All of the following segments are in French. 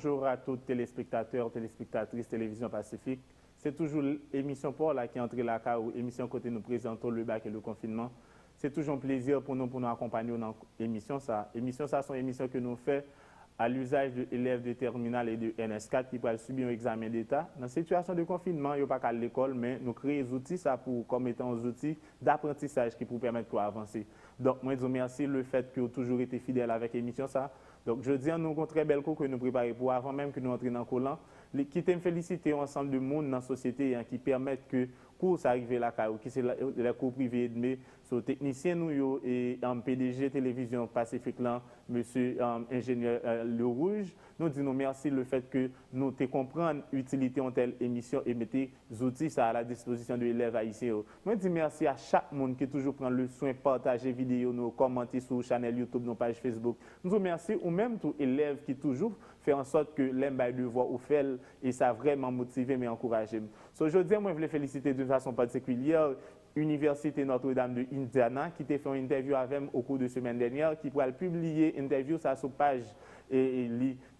bonjour à tous téléspectateurs, téléspectatrices, Télévision Pacifique. C'est toujours l'émission Paul là, qui est entrée là, où émission côté nous présentons le bac et le confinement. C'est toujours un plaisir pour nous accompagner dans l'émission. L'émission, ça, sont émissions que nous faisons à l'usage de élèves de terminale et de NS4 qui peuvent subir un examen d'État. Dans cette situation de confinement, il n'y a pas qu'à l'école, mais nous créons des outils ça pour, comme étant des outils d'apprentissage qui pour permettre d'avancer. Donc, moi, je vous remercie le fait que vous avez toujours été fidèle avec l'émission. Donc, je dis à nous une très belle cours que nous préparons pour avant même que nous entrions dans le collant. Qui t'aime féliciter ensemble de monde dans la société qui permettent que cours arrive là, qui c'est les cours privés, mais sur technicien nous et PDG télévision Pacifique là, monsieur ingénieur Le Rouge, nous disons merci le fait que nous te comprendre l'utilité de telle émission et mettez des outils ça à la disposition de l'élève haïtien. Moi dis merci à chaque monde qui toujours prend le soin partager vidéo, nous commenter sur la chaîne YouTube, nos pages Facebook. Nous remercions ou même tous élèves qui toujours fait en sorte que l'embay de voix ou fait et ça a vraiment motivé mais encouragé. Aujourd'hui, moi je voulais féliciter d'une façon particulière Université Notre-Dame de Indiana qui t'a fait une interview avec moi au cours de la semaine dernière qui pourra publier une interview sur sa page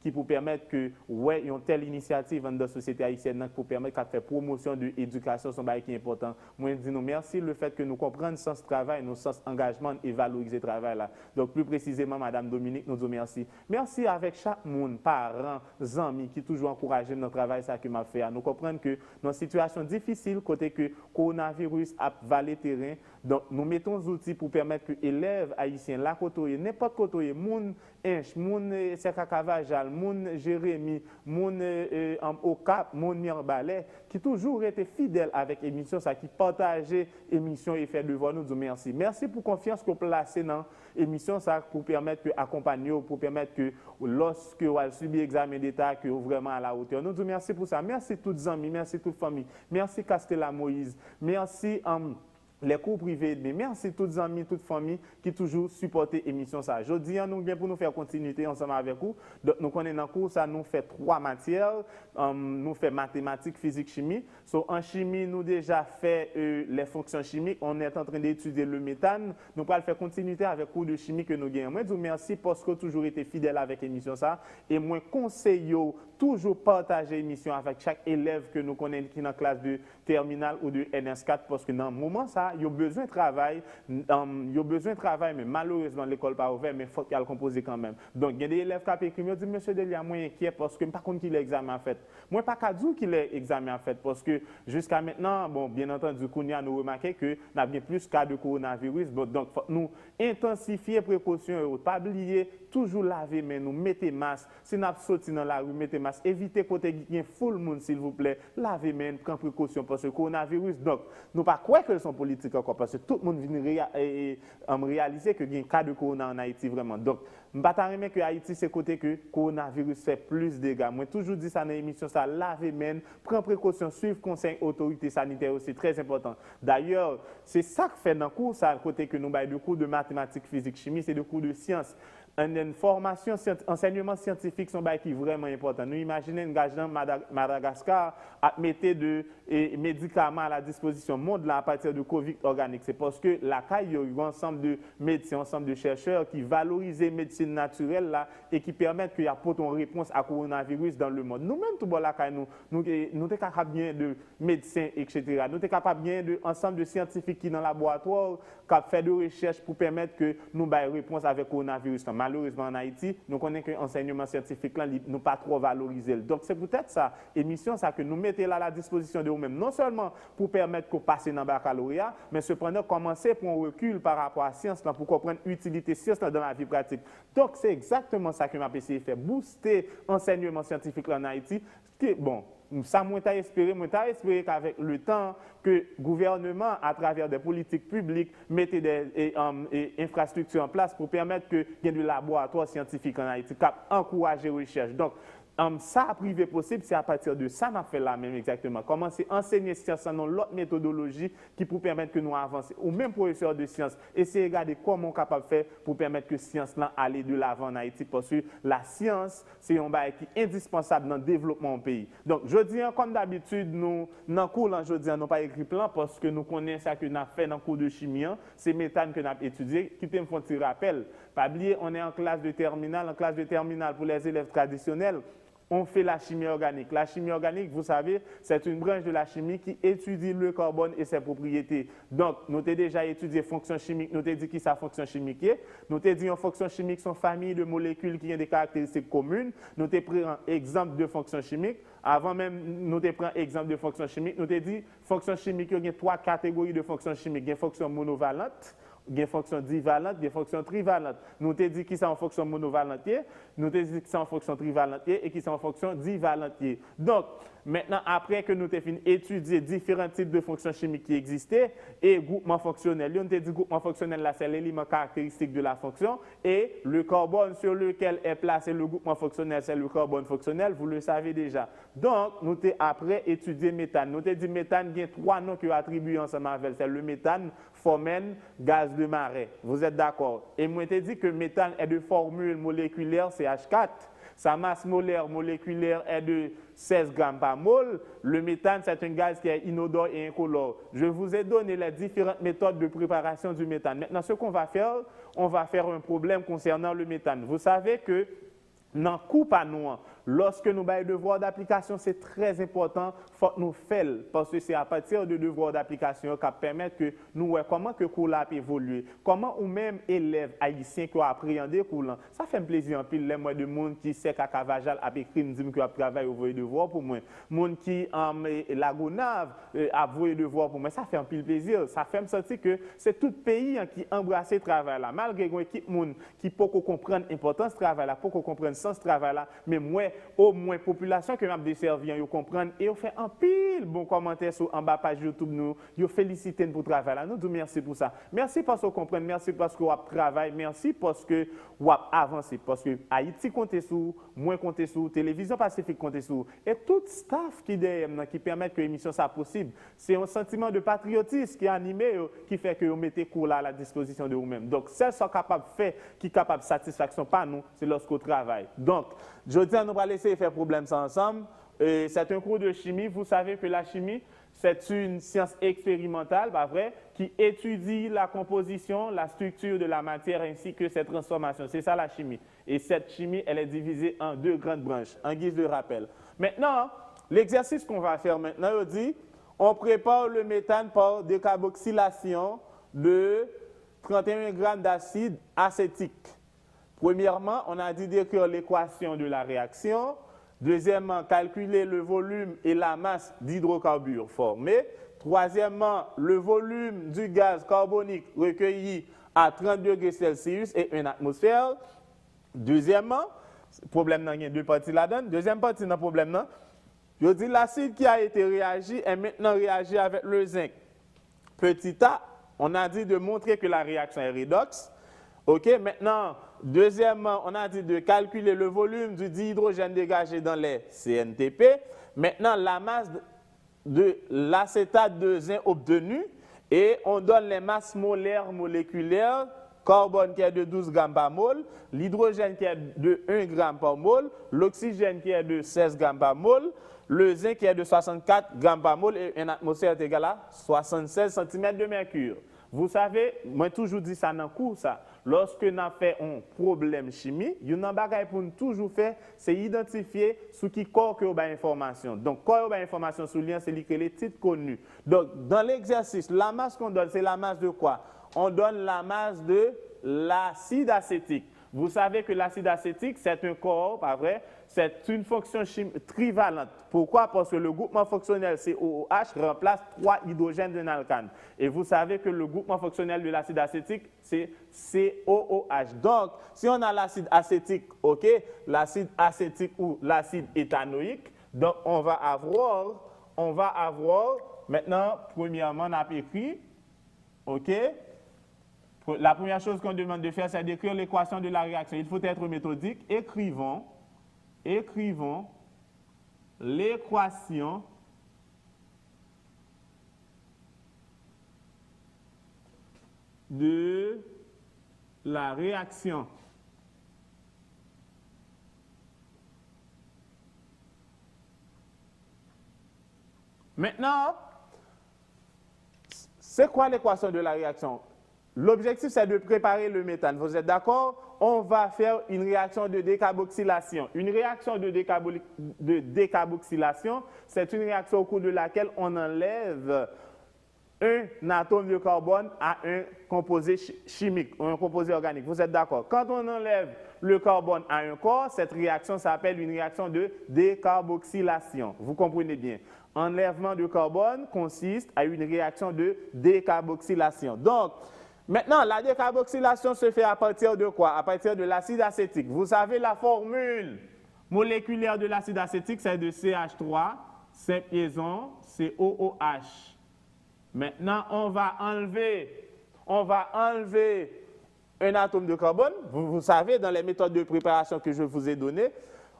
qui pour permettre que ouais une telle initiative dans la société haïtienne pour permettre qu'à faire promotion de l'éducation son bail qui est important. Moi je dis nous merci le fait que nous comprenons le sens travail, nos sens engagement et valoriser le travail là. Donc plus précisément madame Dominique nous disons merci. Merci avec chaque monde, parents, amis qui toujours encouragé notre travail ça que m'a fait. Nous comprenons que dans une situation difficile côté que coronavirus a valé terrain. Donc nous mettons des outils pour permettre que élèves haïtiens la côtoyer n'importe côtoyer moun Inch, moun Sekakavajal, moun Jérémy, moun Okap, moun Mirbalais, qui toujours été fidèles avec l'émission, ça qui partageait l'émission et fait devoir nous dire merci. Merci pour la confiance que vous placez dans l'émission, ça pour permettre que accompagner, pour permettre que lorsque vous avez subi l'examen d'État, que vous vraiment à la hauteur. Nous disons merci pour ça. Merci toutes les amis, merci toute famille, merci Castella Moïse, merci les cours privés, mais merci tous les amis, toutes les familles qui toujours supportent l'émission. Je dis nous bien pour nous faire continuité ensemble avec vous. Donc, nous connaissons dans le cours, ça nous fait 3 matières. Nous fait mathématiques, physique, chimie. En chimie, nous déjà fait les fonctions chimiques. On est en train d'étudier le méthane. Nous allons faire continuité avec le cours de chimie que nous gagnons. Moi, je vous remercie parce que vous avez toujours été fidèle avec l'émission. Et moi, conseille toujours partager l'émission avec chaque élève que nous connaissons qui est dans la classe de terminale ou de NS4 parce que dans le moment, il y a besoin de travail, mais malheureusement, l'école n'est pas ouverte, mais il faut qu'elle compose quand même. Donc, il y a des élèves qui ont écrit, ils disent, monsieur Delia, moi inquiet parce que je ne sais pas qui l'examen a fait. Moi, je ne sais pas dire qu'il est examen a fait parce que jusqu'à maintenant, bon, bien entendu, nous remarquons que nous avons plus de cas de coronavirus. Donc, nous intensifier les précautions, pas oublier, toujours laver mais nous mettez masque. Si nous sortons dans la rue, mettez masque. Évitez côté il y a full monde s'il vous plaît. Lavez main, prenez précaution parce que le coronavirus. Donc, nous pas croire que sont politiques encore parce que tout le monde vient réaliser que il y a un cas de corona en Haïti vraiment. Donc, je ne sais pas que Haïti c'est côté que le coronavirus fait plus de dégâts. Moi toujours dit ça dans l'émission ça laver main, prendre précaution, suivre conseil autorité sanitaire aussi très important. D'ailleurs, c'est ça que fait dans le cours ça côté que nous bail de cours de mathématiques, physique, chimie, c'est de cours de sciences. Une formation, enseignement scientifique sont qui vraiment important. Nous imaginons un gage dans Madagascar à mettre de médicaments à la disposition monde là à partir de Covid organique. C'est parce que la CAI, il y a un ensemble de médecins, ensemble de chercheurs qui valorisent la médecine naturelle là et qui permettent qu'il y ait une réponse à coronavirus dans le monde. Nous-mêmes, tout bon la CAI, nous sommes capables bien de médecins, etc. Nous sommes capables bien de ensemble de scientifiques qui dans le laboratoire qui fait de recherche pour permettre que nous ayons une réponse avec le coronavirus. Malheureusement, en Haïti, nous connaissons que l'enseignement scientifique là, nous pas trop valorisé. Donc, c'est peut-être ça, émission, ça que nous mettons là à la disposition de vous-même, non seulement pour permettre qu'on passe dans le baccalauréat, mais cependant commencer pour un recul par rapport à la science, là, pour comprendre l'utilité de la science là, dans la vie pratique. Donc, c'est exactement ça que m'a essayé de faire, booster l'enseignement scientifique là, en Haïti. Bon, ça m'a espéré qu'avec le temps que le gouvernement, à travers des politiques publiques, mettait des infrastructures en place pour permettre qu'il y ait des laboratoires scientifiques en Haïti, qui encouragent la recherche. Donc, ça a privé possible, c'est à partir de ça qu'on a fait là même exactement. Commencer à enseigner science dans l'autre méthodologie qui peut permettre que nous avancions. Ou même professeur de sciences, essayer de regarder comment on est capable de faire pour permettre que la science aille de l'avant en Haïti. Parce que la science, c'est un bagage qui est indispensable dans le développement du pays. Donc, je dis, comme d'habitude, nous, dans le cours, je dis, nous n'avons pas écrit plan parce que nous connaissons ça que nous avons fait dans le cours de chimie. C'est méthane que nous avons étudié. Qui te font un rappel. Pas oublier, on est en classe de terminale pour les élèves traditionnels. on fait la chimie organique. La chimie organique, vous savez, c'est une branche de la chimie qui étudie le carbone et ses propriétés. Donc, nous avons déjà étudié fonction chimique, nous avons dit qui sa fonction chimique est. Nous avons dit en fonction chimique, sont famille de molécules qui ont des caractéristiques communes. Nous avons pris un exemple de fonction chimique. Avant même, nous avons pris un exemple de fonction chimique. Nous avons dit fonction chimique, il y a 3 catégories de fonction chimique. Il y a une fonction monovalente, il y a une fonction divalente, il y a une fonction trivalente. Nous avons dit qui c'est en fonction monovalente, nous avons dit qui c'est en fonction trivalente et qui c'est en fonction divalente. Donc, maintenant, après que nous avons fini d'étudier différents types de fonctions chimiques qui existaient et groupement fonctionnel, nous avons dit groupement fonctionnel, là, c'est l'élément caractéristique de la fonction et le carbone sur lequel est placé le groupement fonctionnel, c'est le carbone fonctionnel, vous le savez déjà. Donc, nous avons après étudié méthane. Nous avons dit méthane, il y a 3 noms qui sont attribués ensemble avec, c'est le méthane, formène, gaz de marais. Vous êtes d'accord? Et moi, je dit que méthane est de formule moléculaire CH4. Sa masse molaire moléculaire est de 16 grammes par mol. Le méthane, c'est un gaz qui est inodore et incolore. Je vous ai donné les différentes méthodes de préparation du méthane. Maintenant, ce qu'on va faire, on va faire un problème concernant le méthane. Vous savez que dans le cours à nous, lorsque nous avons des devoirs d'application, c'est très important, il faut que nous fassions, parce que c'est à partir de devoirs d'application qui permettent que nous voyons comment le cours a évolué, comment ou même élèves haïtiens qui ont appréhendé le cours. Ça fait un plaisir en pile, les mois de monde qui sait qu'à Cavajal a écrit, nous disons qu'il a travaillé au voie devoir pour moi. Monde qui en Lagonave a voie devoir pour moi, ça fait un pile plaisir. Ça fait me sentir que c'est tout pays qui embrasse le travail là, malgré une équipe qui peut comprendre l'importance du travail là, peut comprendre sens travail là, mais moi au moins population que m'a desservi yo comprendre et on fait un pile bon commentaire sur en bas page YouTube nous, yo féliciter pour travail là. Nous disons merci pour ça. Merci parce que vous comprenez, merci parce que vous travaillez, merci parce que vous avancez parce que Haïti compte sur, moi compte sur, Télévision Pacifique compte sur et tout staff qui derrière qui permet que l'émission soit possible. C'est un sentiment de patriotisme qui est animé qui fait que vous mettez cours là à la disposition de vous-même. Donc c'est ça capable de faire qui est capable de satisfaction pas nous, c'est lorsqu'on travaille. Donc, je dis à nous pas laisser faire problème ça ensemble. C'est un cours de chimie. Vous savez que la chimie, c'est une science expérimentale, pas vrai, qui étudie la composition, la structure de la matière ainsi que ses transformations. C'est ça la chimie. Et cette chimie, elle est divisée en 2 grandes branches, en guise de rappel. Maintenant, l'exercice qu'on va faire maintenant, on dit, on prépare le méthane par décarboxylation de 31 grammes d'acide acétique. Premièrement, on a dit d'écrire l'équation de la réaction. Deuxièmement, calculer le volume et la masse d'hydrocarbures formés. Troisièmement, le volume du gaz carbonique recueilli à 30 degrés Celsius et 1 atmosphère. Deuxièmement, problème il y a 2 parties là-dedans. Deuxième partie dans le problème, je dis l'acide qui a été réagi est maintenant réagi avec le zinc. Petit a, on a dit de montrer que la réaction est redox. OK, maintenant, deuxièmement, on a dit de calculer le volume du dihydrogène dégagé dans les CNTP. Maintenant, la masse de l'acétate de zinc obtenue et on donne les masses molaires moléculaires, carbone qui est de 12 grammes par mol, l'hydrogène qui est de 1 gramme par mol, l'oxygène qui est de 16 grammes par mol, le zinc qui est de 64 grammes par mol et une atmosphère est égale à 76 cm de mercure. Vous savez, moi toujours dit ça dans le cours, ça. Lorsque nous avons fait un problème chimique, il y a un bagage pour nous toujours faire, c'est identifier sous qui corps que vous avez information. Donc, corps vous avez information sur lien, c'est les titres connus. Donc, dans l'exercice, la masse qu'on donne, c'est la masse de quoi? On donne la masse de l'acide acétique. Vous savez que l'acide acétique, c'est un corps, pas vrai? C'est une fonction trivalente. Pourquoi? Parce que le groupement fonctionnel COOH remplace 3 hydrogènes d'un alcane. Et vous savez que le groupement fonctionnel de l'acide acétique, c'est COOH. Donc, si on a l'acide acétique, OK, l'acide acétique ou l'acide éthanoïque, donc on va avoir, maintenant, premièrement, on a écrit, OK, la première chose qu'on demande de faire, c'est d'écrire l'équation de la réaction. Il faut être méthodique. Écrivons l'équation de la réaction. Maintenant, c'est quoi l'équation de la réaction? l'objectif, c'est de préparer le méthane. Vous êtes d'accord? On va faire une réaction de décarboxylation. Une réaction de décarboxylation, c'est une réaction au cours de laquelle on enlève un atome de carbone à un composé chimique ou un composé organique. Vous êtes d'accord? Quand on enlève le carbone à un corps, cette réaction s'appelle une réaction de décarboxylation. Vous comprenez bien. Enlèvement de carbone consiste à une réaction de décarboxylation. Donc, maintenant, la décarboxylation se fait à partir de quoi? À partir de l'acide acétique. Vous savez la formule moléculaire de l'acide acétique, c'est de CH3, 5 liaisons, COOH. Maintenant, on va enlever un atome de carbone. Vous savez, dans les méthodes de préparation que je vous ai données,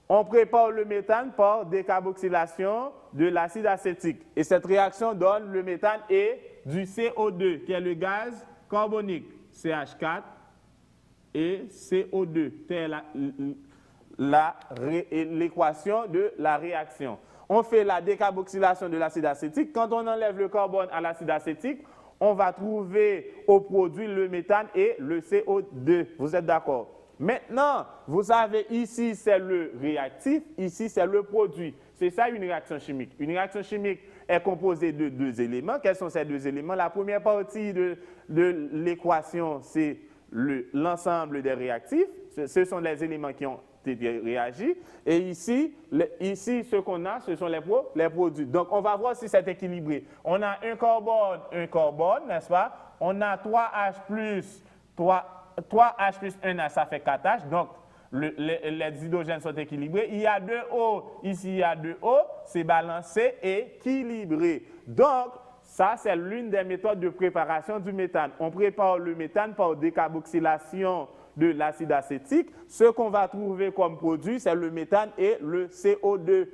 on prépare le méthane par décarboxylation de l'acide acétique. Et cette réaction donne le méthane et du CO2, qui est le gaz carbonique, CH4 et CO2. C'est l'équation de la réaction. On fait la décarboxylation de l'acide acétique. Quand on enlève le carbone à l'acide acétique, on va trouver au produit le méthane et le CO2. Vous êtes d'accord? Maintenant, vous avez ici, c'est le réactif, ici, c'est le produit. C'est ça une réaction chimique. Une réaction chimique est composée de deux éléments. Quels sont ces deux éléments? La première partie de l'équation, c'est l'ensemble des réactifs. Ce sont les éléments qui ont réagit. Et ici, ce qu'on a, ce sont les produits. Donc, on va voir si c'est équilibré. On a un carbone, n'est-ce pas? On a 3H plus 1H, ça fait 4H. Donc, les hydrogènes sont équilibrés. Il y a 2 O, ici il y a 2 O, c'est balancé et équilibré. Donc, ça, c'est l'une des méthodes de préparation du méthane. On prépare le méthane par décarboxylation de l'acide acétique. Ce qu'on va trouver comme produit, c'est le méthane et le CO2.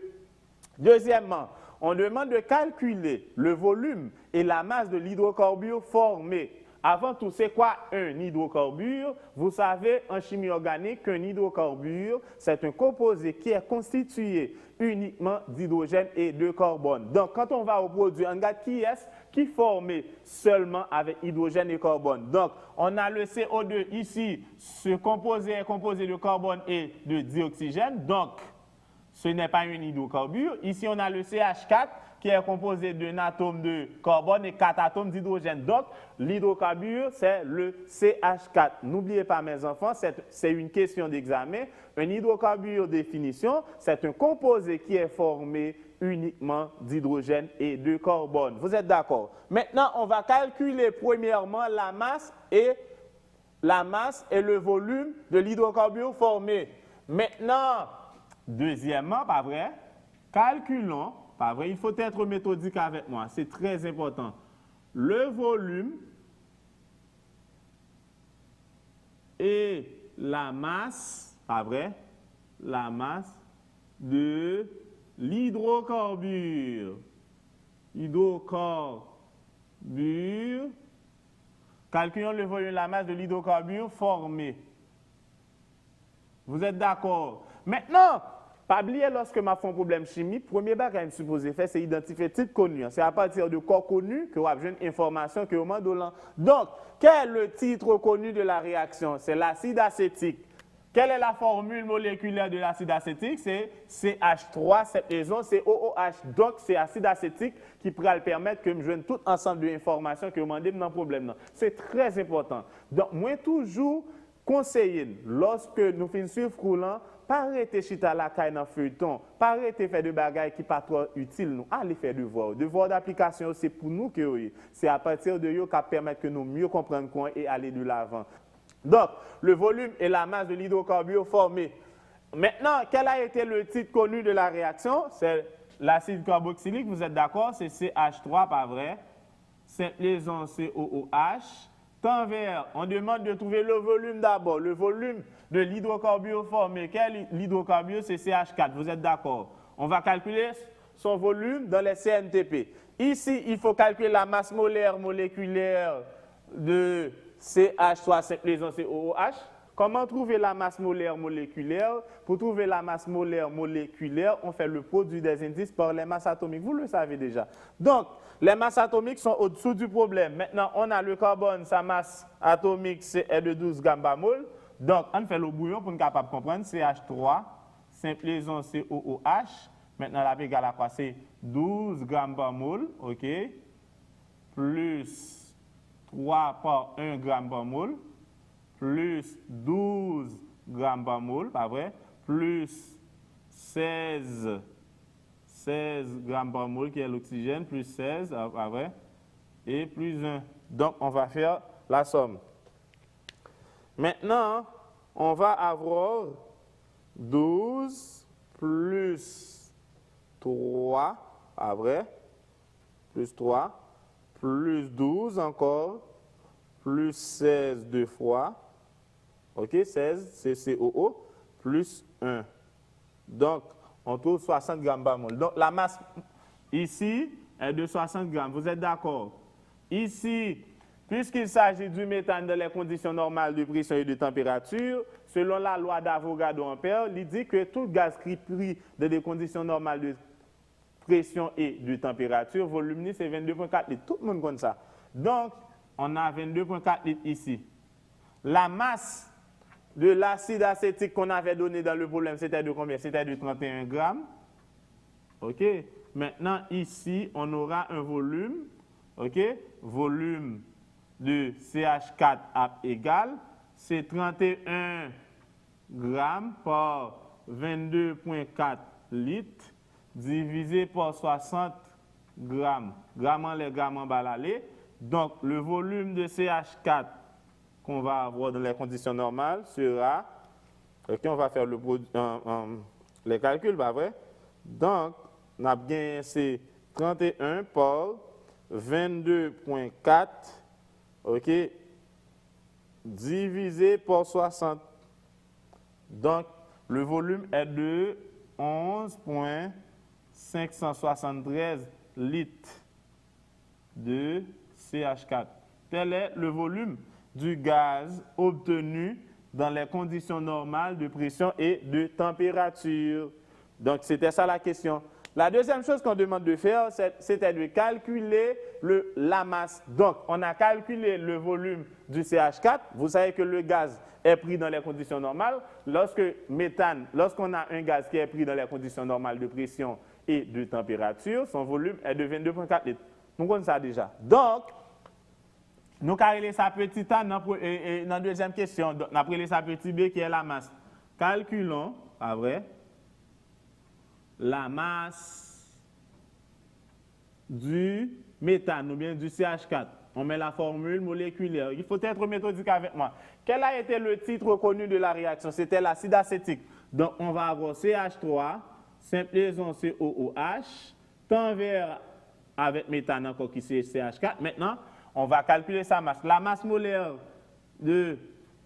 Deuxièmement, on demande de calculer le volume et la masse de l'hydrocarbure formé. Avant tout, c'est quoi un hydrocarbure? Vous savez, en chimie organique, qu'un hydrocarbure, c'est un composé qui est constitué uniquement d'hydrogène et de carbone. Donc, quand on va au produit, on regarde qui est formé seulement avec hydrogène et carbone. Donc, on a le CO2 ici, ce composé est composé de carbone et de dioxygène. Donc, ce n'est pas un hydrocarbure. Ici, on a le CH4 qui est composé d'un atome de carbone et 4 atomes d'hydrogène. Donc, l'hydrocarbure, c'est le CH4. N'oubliez pas, mes enfants, c'est une question d'examen. Un hydrocarbure, définition, c'est un composé qui est formé uniquement d'hydrogène et de carbone. Vous êtes d'accord? Maintenant, on va calculer premièrement la masse et le volume de l'hydrocarbure formé. Maintenant, deuxièmement, pas vrai, calculons, pas vrai, il faut être méthodique avec moi, c'est très important. Le volume et la masse, pas vrai, la masse de l'hydrocarbure. Calculons le volume et la masse de l'hydrocarbure formé. Vous êtes d'accord? Maintenant, pas oublier lorsque m'a fait un problème chimique, premier bagage que supposé faire, c'est identifier titre connu. C'est à partir de corps connu que vous avez une information que vous demandez. Donc, quel est le titre connu de la réaction? C'est l'acide acétique. Quelle est la formule moléculaire de l'acide acétique? C'est CH3, cette liaison, c'est OOH. Donc, c'est acide acétique qui pourra permettre que je joigne tout ensemble d'informations que vous demandez dans le problème. C'est très important. Donc, moi, toujours conseiller, lorsque nous finissons le coulant, pas arrêter chita la caille dans feuilleton, pas arrêter faire de bagages qui pas trop utiles nous, allez faire devoir. Devoir d'application, c'est pour nous que c'est à partir de eux qui permettre que nous mieux comprendre quoi et aller de l'avant. Donc, le volume et la masse de l'hydrocarbure formé. Maintenant, quel a été le titre connu de la réaction? C'est l'acide carboxylique, vous êtes d'accord? C'est CH3, pas vrai? Cette liaison COOH. Temps vert, on demande de trouver le volume d'abord, le volume de l'hydrocarbure formé. Quel hydrocarbure? C'est CH4, vous êtes d'accord? On va calculer son volume dans les CNTP. Ici, il faut calculer la masse molaire moléculaire de CH3, cette liaison COOH. Comment trouver la masse molaire moléculaire? Pour trouver la masse molaire moléculaire, on fait le produit des indices par les masses atomiques. Vous le savez déjà. Donc, les masses atomiques sont au-dessous du problème. Maintenant, on a le carbone, sa masse atomique est de 12 grammes par mol. Donc, on fait le bouillon pour être capable de comprendre. CH3, simple liaison COOH. Maintenant, la égale à quoi? C'est 12 grammes par mol, OK? Plus 3 par 1 gramme par mol, plus 12 grammes par mol, pas vrai? Plus 16 grammes par mol qui est l'oxygène, plus 16, pas vrai? Et plus 1. Donc, on va faire la somme. Maintenant, on va avoir 12 plus 3, pas vrai? Plus 3, plus 12 encore, plus 16 deux fois, ok, 16, c'est COO, plus 1. Donc, on trouve 60 grammes par mol. Donc, la masse ici est de 60 grammes. Vous êtes d'accord? Ici, puisqu'il s'agit du méthane dans les conditions normales de pression et de température, selon la loi d'Avogadro-Ampère, il dit que tout gaz qui est pris dans des conditions normales de pression et de température, volume c'est 22,4 litres. Tout le monde connaît ça. Donc, on a 22,4 litres ici. La masse de l'acide acétique qu'on avait donné dans le problème, c'était de combien? C'était de 31 grammes. OK? Maintenant, ici, on aura un volume. OK? Volume de CH4 égal, c'est 31 grammes par 22,4 litres divisé par 60 grammes. Grammes en les grammes en bas l'aller. Donc, le volume de CH4 qu'on va avoir dans les conditions normales sera, ok, on va faire les calculs, pas vrai? Donc, on a bien c'est 31 par 22,4, ok, divisé par 60. Donc, le volume est de 11,573 litres de CH4. Tel est le volume du gaz obtenu dans les conditions normales de pression et de température. Donc, c'était ça la question. La deuxième chose qu'on demande de faire, c'était de calculer la masse. Donc, on a calculé le volume du CH4. Vous savez que le gaz est pris dans les conditions normales. Lorsqu'on a un gaz qui est pris dans les conditions normales de pression et de température, son volume est de 22,4 litres. Nous connaissons ça déjà. Donc, nous avons ça petit a dans la deuxième question. Nous avons ça petit b qui est la masse. Calculons, pas vrai, la masse du méthane ou bien du CH4. On met la formule moléculaire. Il faut être méthodique avec moi. Quel a été le titre connu de la réaction? C'était l'acide acétique. Donc, on va avoir CH3, simple liaison COOH, temps vert avec méthane encore qui c'est CH4. Maintenant, on va calculer sa masse. La masse molaire du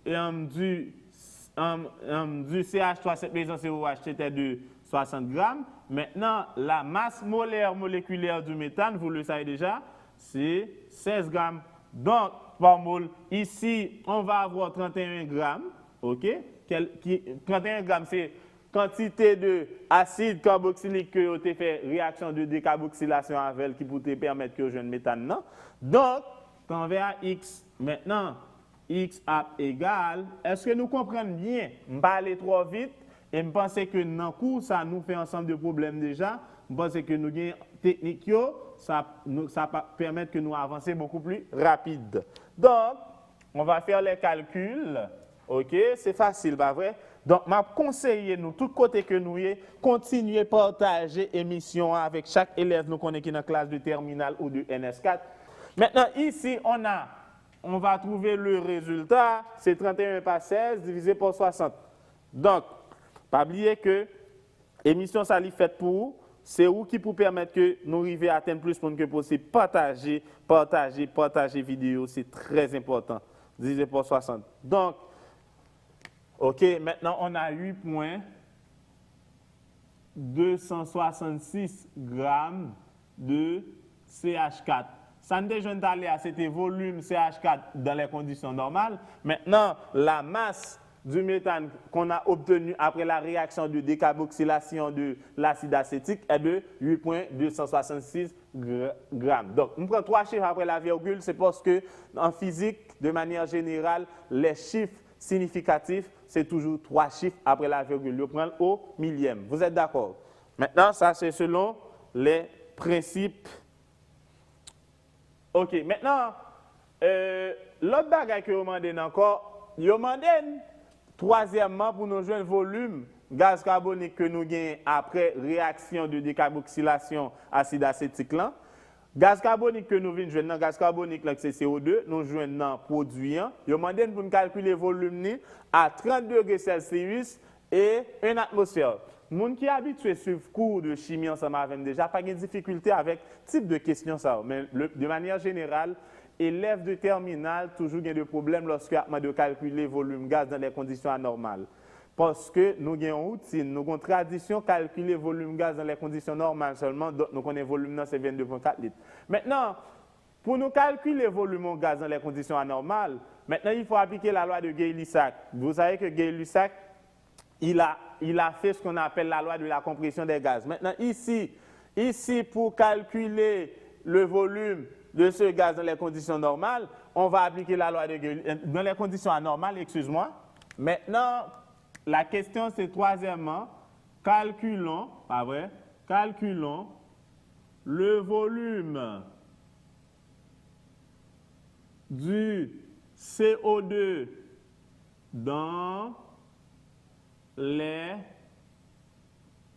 CH3, simple liaison COOH, c'était de 60 grammes. Maintenant, la masse molaire moléculaire du méthane, vous le savez déjà, c'est 16 grammes. Donc, par mol, ici, on va avoir 31 grammes. OK? 31 grammes, c'est quantité d'acide carboxylique que vous avez fait réaction de décarboxylation avec qui peut permettre que je ne méthane. Non? Donc, quand on va à X, maintenant, X égale, est-ce que nous comprenons bien? Je ne vais pas aller trop vite. Et je pense que dans le cours, ça nous fait ensemble de problèmes déjà. Je pense que nous avons une technique, ça permet que nous avancions beaucoup plus rapide. Donc, on va faire les calculs. OK? C'est facile, pas vrai? Donc, je conseille nous, tout côté que nous y continuer à partager l'émission avec chaque élève nous connaît qui est dans la classe de terminale ou de NS4. Maintenant, ici, on va trouver le résultat. C'est 31 par 16 divisé par 60. Donc, pas oublier que l'émission ça est faite pour, c'est où qui pour permettre que nous arrivions à atteindre plus que possible. Partager vidéo, c'est très important. Divisé par 60. Donc, OK, maintenant on a 8,266 grammes de CH4. Ça ne déjà d'aller à c'était volume CH4 dans les conditions normales. Maintenant, la masse du méthane qu'on a obtenu après la réaction de décarboxylation de l'acide acétique est de 8,266 grammes. Donc, on prend 3 chiffres après la virgule, c'est parce que en physique, de manière générale, les chiffres significatifs, c'est toujours 3 chiffres après la virgule. On prend au millième. Vous êtes d'accord? Maintenant, ça, c'est selon les principes. OK, maintenant, l'autre bagage que vous demandez encore, vous demandez, troisièmement, pour nous jouer le volume gaz carbonique que nous gagnons après réaction de décarboxylation acide acétique là. Gaz carbonique que nous venons jouer dans gaz carbonique là, c'est CO2, nous jouons dans produit. Vous demandez pour nous calculer le volume à 30 degrés Celsius et 1 atmosphère. Les gens qui sont habitués à suivre cours de chimie ensemble avec déjà, pas de difficulté avec ce type de questions ça. Mais de manière générale, élèves de terminale toujours des problèmes lorsque on de calculer le volume gaz dans les conditions anormales. Parce que nous avons une routine, nous avons une tradition de calculer le volume gaz dans les conditions normales seulement, donc nous connaissons le volume, c'est 22,4 litres. Maintenant, pour nous calculer le volume gaz dans les conditions anormales, maintenant il faut appliquer la loi de Gay-Lussac. Vous savez que Gay-Lussac, il a fait ce qu'on appelle la loi de la compression des gaz. Maintenant, ici pour calculer le volume de ce gaz dans les conditions normales, on va appliquer la loi de Gay-Lussac. Dans les conditions anormales, excuse-moi. Maintenant, la question, c'est troisièmement, calculons le volume du CO2 dans les...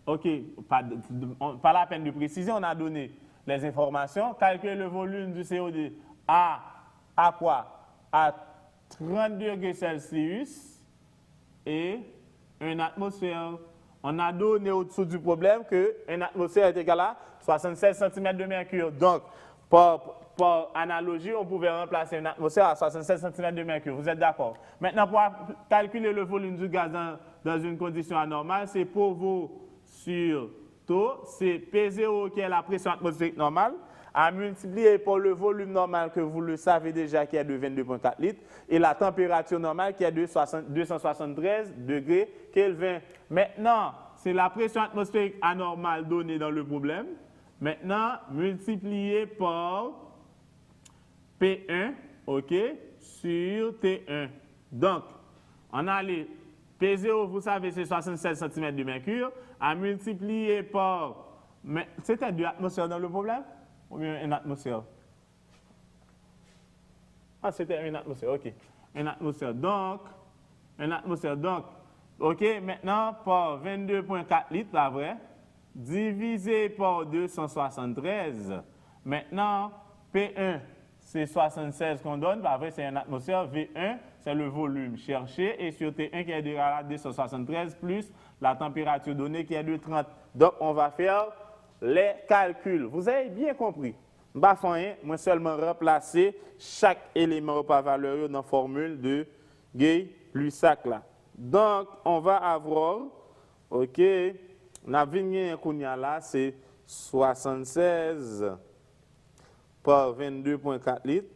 OK, pas la peine de préciser, on a donné les informations. Calculer le volume du CO2 à quoi? À 30 degrés Celsius et 1 atmosphère. On a donné au-dessous du problème que 1 atmosphère est égal à 76 cm de mercure. Donc, par analogie, on pouvait remplacer une atmosphère à 76 cm de mercure. Vous êtes d'accord? Maintenant, pour calculer le volume du gaz dans une condition anormale, c'est PV sur taux, c'est P0 qui est la pression atmosphérique normale, à multiplier par le volume normal que vous le savez déjà qui est de 22,4 litres et la température normale qui est de 273 degrés Kelvin. Maintenant, c'est la pression atmosphérique anormale donnée dans le problème. Maintenant, multiplié par P1, OK, sur T1. Donc, on a les P0, vous savez, c'est 76 cm de mercure, à multiplier par... C'était de l'atmosphère dans le problème? Ou bien une atmosphère? Ah, c'était une atmosphère, OK. Une atmosphère. Donc, OK, maintenant, par 22,4 litres, pas vrai, divisé par 273. Maintenant, P1, c'est 76 qu'on donne, pas vrai, c'est une atmosphère. V1, c'est le volume cherché. Et sur T1 qui est égal à 273 plus la température donnée qui est de 30. Donc, on va faire les calculs. Vous avez bien compris. Bah, moi seulement remplacer chaque élément par valeur dans la formule de Gay-Lussac là. Donc, on va avoir, OK, la vignette qu'on y a là, c'est 76 par 22,4 litres.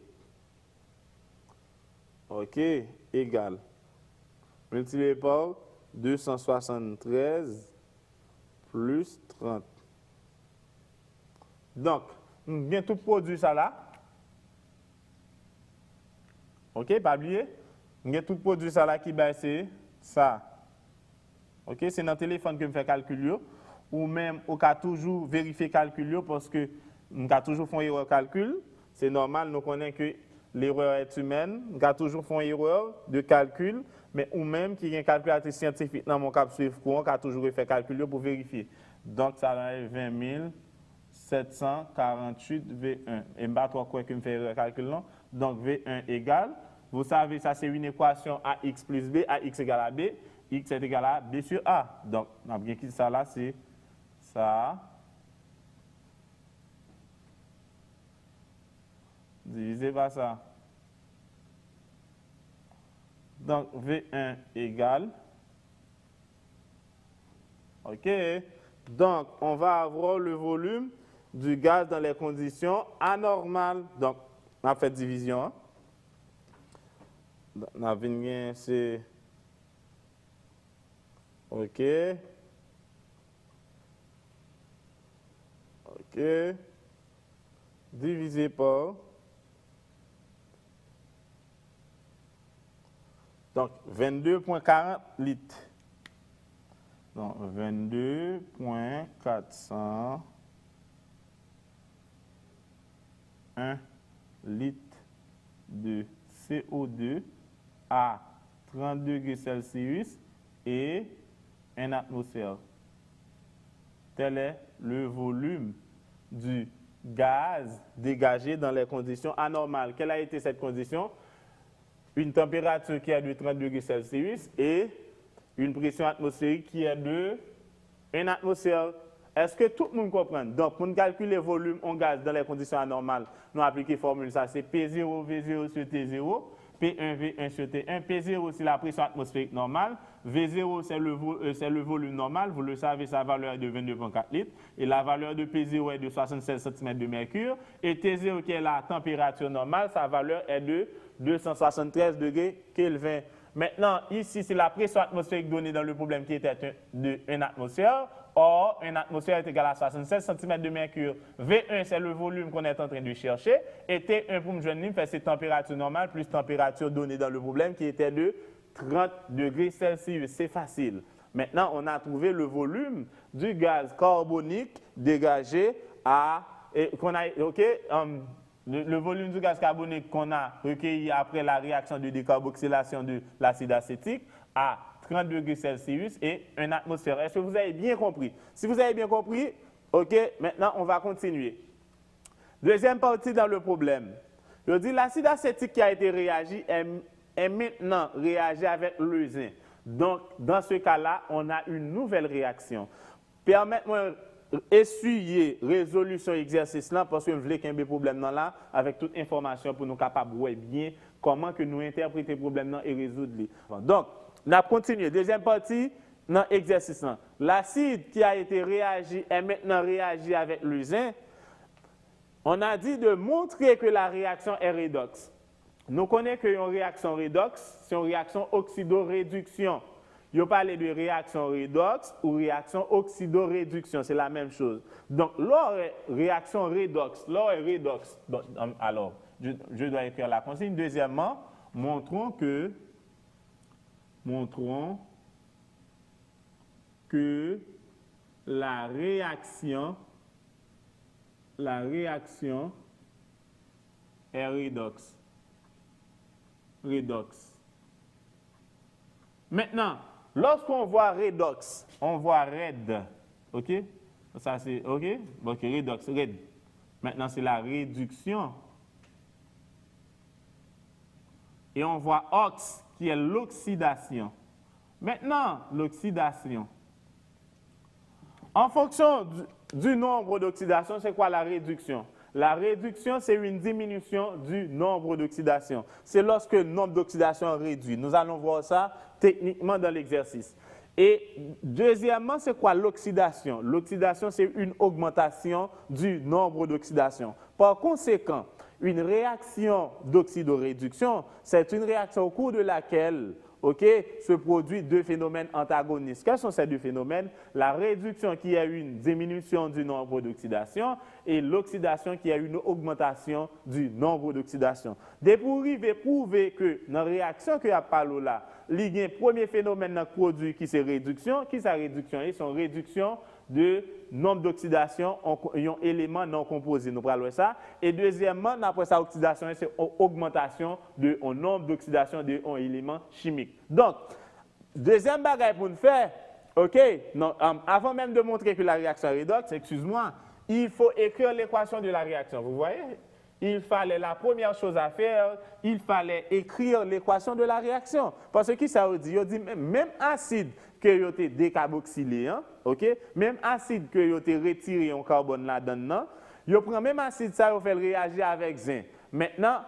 OK, égal. Multiplié par 273 plus 30. Donc, on vient tout produit ça là. OK, pas oublier. On vient tout produit ça là qui c'est ça. OK, c'est dans le téléphone que je fais calcul ou même on peut toujours vérifier calcul parce que on peut toujours faire erreur calcul. C'est normal, nous connaissons que l'erreur est humaine. On peut toujours faire erreur de calcul, mais ou même qui est un calculatrice scientifique dans mon cap suivre courant, on peut toujours faire calcul pour vérifier. Donc ça va être 20 748 V1. Et je ne sais pas quoi que je fais le calcul là. Donc V1 égale, vous savez, ça c'est une équation AX plus B, AX égale à B, X est égal à B sur A. Donc, on a bien qui ça là, c'est ça divisé par ça. Donc, V1 égale, OK. Donc, on va avoir le volume du gaz dans les conditions anormales. Donc, on a fait division. On a c'est OK. OK. Divisé par. Donc, 22,40 litres. Donc, 22,401 litres de CO2 à 30 degrés Celsius et 1 atmosphère. Tel est le volume du gaz dégagé dans les conditions anormales. Quelle a été cette condition? Une température qui est de 30 degrés Celsius et une pression atmosphérique qui est de 1 atmosphère. Est-ce que tout le monde comprend? Donc, pour calculer le volume en gaz dans les conditions anormales, nous appliquons la formule, ça c'est P0, V0 sur T0, P1, V1 sur T1. P0, c'est la pression atmosphérique normale. V0, c'est le volume normal. Vous le savez, sa valeur est de 22,4 litres. Et la valeur de P0 est de 76 cm de mercure. Et T0, qui est la température normale, sa valeur est de 273 degrés Kelvin. Maintenant, ici, c'est la pression atmosphérique donnée dans le problème qui était de 1 atmosphère. Or, 1 atmosphère est égal à 76 cm de mercure. V1, c'est le volume qu'on est en train de chercher. Et T1, pour me joindre, fait cette température normale plus température donnée dans le problème qui était de 30 degrés Celsius. C'est facile. Maintenant, on a trouvé le volume du gaz carbonique dégagé à... le volume du gaz carbonique qu'on a recueilli après la réaction de décarboxylation de l'acide acétique à 30 degrés Celsius et 1 atmosphère. Est-ce que vous avez bien compris? Si vous avez bien compris, OK, maintenant on va continuer. Deuxième partie dans le problème. Je dis l'acide acétique qui a été réagi est maintenant réagi avec le zinc. Donc, dans ce cas-là, on a une nouvelle réaction. Permettez-moi essuyer résolution exercice là parce que je voulais qu'il y ait un problème là avec toute information pour nous capables de voir bien comment que nous interpréter le problème là et résoudre les. Donc, on a continué. Deuxième partie dans l'exercice là. L'acide qui a été réagi est maintenant réagi avec le zinc. On a dit de montrer que la réaction est redox. Nous connaissons qu'une réaction redox, c'est une réaction oxydoréduction. Je parlais de réaction redox ou réaction oxydoréduction, c'est la même chose. Donc, réaction redox, donc, alors, je dois écrire la consigne. Deuxièmement, montrons que la réaction est redox. Maintenant, lorsqu'on voit redox, on voit red. OK? Ça c'est OK? OK, redox, red. Maintenant, c'est la réduction. Et on voit ox, qui est l'oxydation. Maintenant, l'oxydation. En fonction du nombre d'oxydation, c'est quoi la réduction? La réduction, c'est une diminution du nombre d'oxydation. C'est lorsque le nombre d'oxydation est réduit. Nous allons voir ça techniquement dans l'exercice. Et deuxièmement, c'est quoi l'oxydation? L'oxydation, c'est une augmentation du nombre d'oxydation. Par conséquent, une réaction d'oxydoréduction, c'est une réaction au cours de laquelle se produit deux phénomènes antagonistes. Quels sont ces deux phénomènes? La réduction qui a une diminution du nombre d'oxydation et l'oxydation qui a une augmentation du nombre d'oxydation. Dès pour prouver que dans la réaction que y a parlé là, il y a un premier phénomène dans le produit qui c'est réduction. Qui c'est réduction? C'est une réduction de nombre d'oxydation en un élément non composé. Nous parlons de ça. Et deuxièmement, après ça, oxydation, c'est augmentation de nombre d'oxydation d'un élément chimique. Donc, deuxième bagage pour nous faire, avant même de montrer que la réaction est redox, excuse-moi, il faut écrire l'équation de la réaction. Vous voyez? La première chose à faire, il fallait écrire l'équation de la réaction. Parce que ça veut dire? Il dit même acide que vous avez décarboxylé, même acide que vous avez retiré en carbone là-dedans, vous prenez même acide, ça vous fait réagir avec zinc. Maintenant,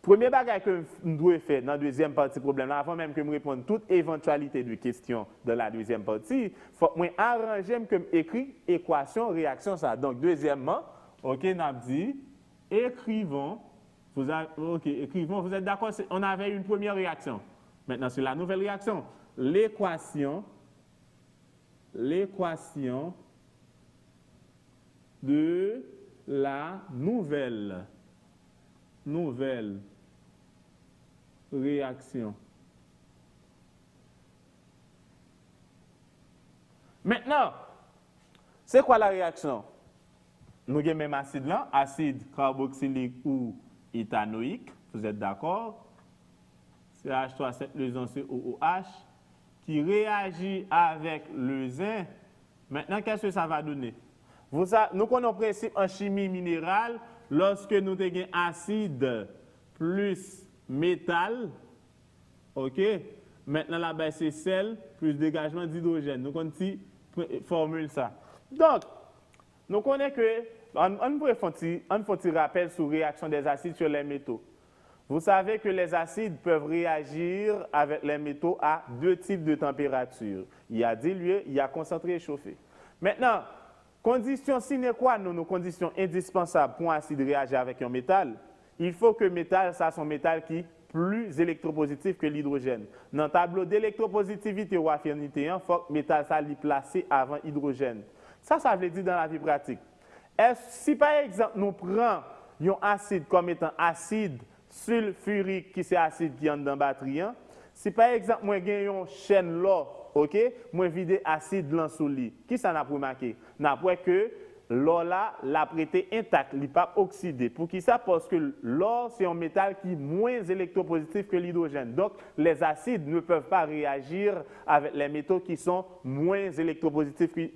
premier bagage que nous devons faire dans la deuxième partie du problème, avant même que je réponde toute éventualité de questions de la deuxième partie, il faut que je arranger que écrit équation, réaction, ça. Donc, deuxièmement, on a dit, écrivons, vous êtes d'accord, on avait une première réaction. Maintenant, c'est la nouvelle réaction. L'équation l'équation de la nouvelle réaction. Maintenant, c'est quoi la réaction? Nous avons même acide là, acide carboxylique ou éthanoïque, vous êtes d'accord? CH3, cette liaison COOH, qui réagit avec le zinc. Maintenant, qu'est-ce que ça va donner? Nous connaissons le principe en chimie minérale, lorsque nous avons acide plus métal, ok? Maintenant, là-bas, c'est sel plus dégagement d'hydrogène. Nous connaissons formule ça. Donc, nous connaissons que, on peut faire un petit rappel sur la réaction des acides sur les métaux. Vous savez que les acides peuvent réagir avec les métaux à deux types de température. Il y a dilué, il y a concentré et chauffé. Maintenant, condition sine qua non, nos conditions indispensables pour un acide réagir avec un métal, il faut que le métal, ça soit un métal qui est plus électropositif que l'hydrogène. Dans le tableau d'électropositivité ou affinité, il faut que le métal soit placé avant l'hydrogène. Ça veut dire dans la vie pratique. Si par exemple, nous prenons un acide comme étant acide sulfurique, qui c'est acide qui est dans la batterie, si par exemple, moi j'ai une chaîne là, ok, moi vide acide là sous lui, qui ça n'a pas remarqué? N'a pas que l'or là, l'a prêté intact, il n'est pas oxydé. Pour qui ça? Parce que l'or, c'est un métal qui est moins électropositif que l'hydrogène. Donc, les acides ne peuvent pas réagir avec les métaux qui sont moins électropositifs que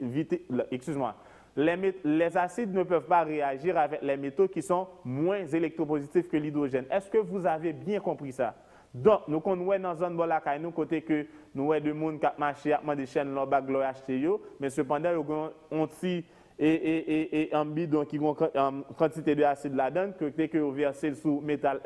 excuse-moi. Les acides ne peuvent pas réagir avec les métaux qui sont moins électropositifs que l'hydrogène. Est-ce que vous avez bien compris ça? Donc, nous connaissons dans la zone de nous côté que nous avons des gens qui marchent des chaînes là bas gloire acheter mais cependant ils ont un bidon qui ont quantité d'acide là-dedans que vous versez sous métal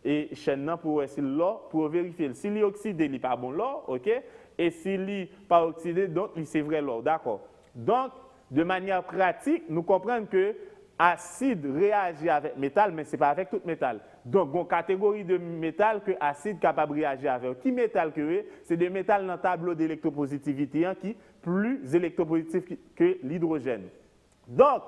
et chaîne pour essayer l'or pour vérifier s'il est oxydé, il n'est pas bon l'or, OK? Et s'il n'est pas oxydé, donc c'est vrai l'or, d'accord? Donc, de manière pratique, nous comprenons que acide réagit avec métal, mais ce n'est pas avec tout métal. Donc, il y a une catégorie de métal que acide est capable de réagir avec. Qui métal que c'est des métals dans le tableau d'électropositivité qui est plus électropositif que l'hydrogène. Donc,